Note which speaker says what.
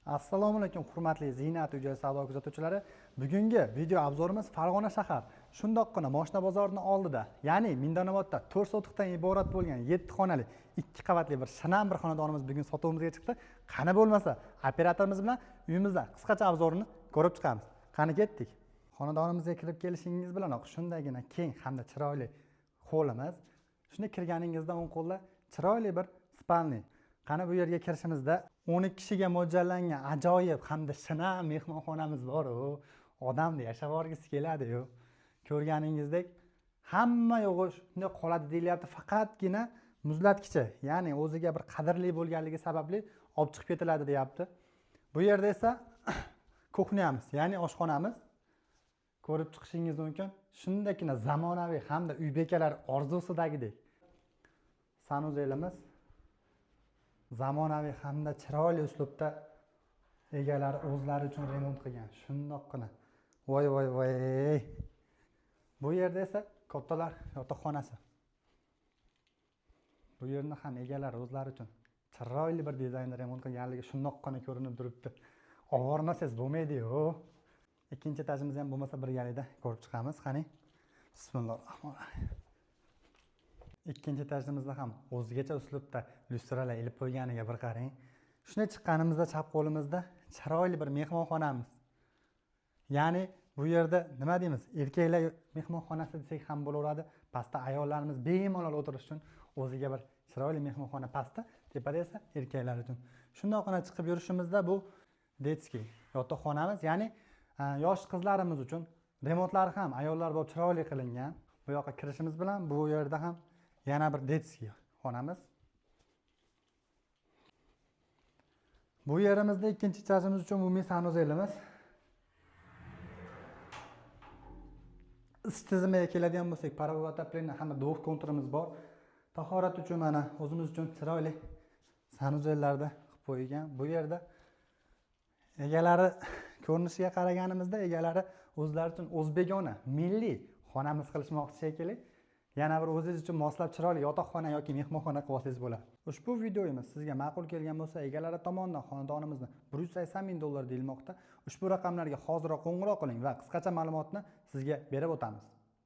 Speaker 1: Assalomu alaykum hurmatli Ziynat uy joy savdo kuzatuvchilari. Bugungi video obzorimiz Farg'ona shahar shundoqqina mashina bozorining oldida, ya'ni Mindonobodda 4 sotixdan iborat bo'lgan 7 xonali 2 qavatli bir shinam bir xonadonimiz bugun sotuvimizga chiqdi. Qani bo'lmasa, operatorimiz bilan uyimizda qisqacha obzorini ko'rib chiqamiz. Qani ketdik. Xonadonimizga kirib kelishingiz bilanoq shundagina keng hamda chiroyli xo'limiz. Shunda kirganingizda o'ng qo'lda chiroyli bir spalni. Qani bu yerga kirishimizda 12 kishiga mo'ljallangan ajoyib hamda shinam mehmonxonamiz bor-ku. Odamni yashab o'rgisi keladi-yu. Ko'rganingizdek hamma yo'g'i shunday qoladi deyilyapti, faqatgina muzlatkichi, ya'ni o'ziga bir qadrli bo'lganligi sababli olib chiqib ketiladi deyapti. Bu yerda esa kuxnyamiz, ya'ni oshxonamiz ko'rib chiqishingiz mumkin. Shundagina zamonaviy hamda uy bekalar orzusidagidek sanuzelimiz zamonaviy hamda chiroyli uslubda egalari o'zlari uchun remont qilgan. Shundoqqina. Voy voy voy. Bu yerda esa kattalar yotoqxonasi. Bu yerni ham egalar o'zlari uchun chiroyli bir dizaynda remont qilganligi shundoqqina ko'rinib turibdi. Ovormasangiz bo'lmaydi-ku. Ikkinchi etajimizni ham bo'lmasa birgalikda ko'rib chiqamiz. Qani. Bismillahirrohmanirrohim. Ikkinchi etajimizda ham o'zgacha uslubda lyustralar ilib qo'yganiga bir qarang. Shuna chiqqanimizda chap qo'limizda chiroyli bir mehmonxonamiz. Ya'ni bu yerda nima deymiz? Erkaklar mehmonxonasi desak ham bo'laveradi. Pastda ayollarimiz bemalol o'tirish uchun o'ziga bir chiroyli mehmonxona pastda, tepada esa erkaklar uchun. Shundoqqina chiqib yurishimizda bu detskiy yotoqxonamiz, ya'ni yosh qizlarimiz uchun remontlari ham ayollar bo'lib chiroyli qilingan. Bu yoqqa kirishimiz bilan bu yerda ham yana bir detskiy xonamiz. Bu yerimizda ikkinchi etajimiz uchun umumiy sanuzelimiz. Ish tizimiga keladigan bo'lsak, parovoz отопление hamda duv konturimiz bor. Tahorat uchun mana o'zimiz uchun chiroyli sanuzellarda qilib qo'ygan. Bu yerda egalari ko'rinishiga qaraganimizda egalari o'zlari uchun o'zbegona, milliy xonamiz qilishmoqchi shekilli. Yana bir o'zingiz uchun moslab chiroyli yotoqxona yoki mehmonxona qilib olsangiz bo'ladi. Ushbu videomiz sizga ma'qul kelgan bo'lsa, egalari tomonidan xonadonimizni 180 ming dollar deyilmoqda. Ushbu raqamlarga hoziroq qo'ng'iroq qiling va qisqacha ma'lumotni sizga berib o'tamiz.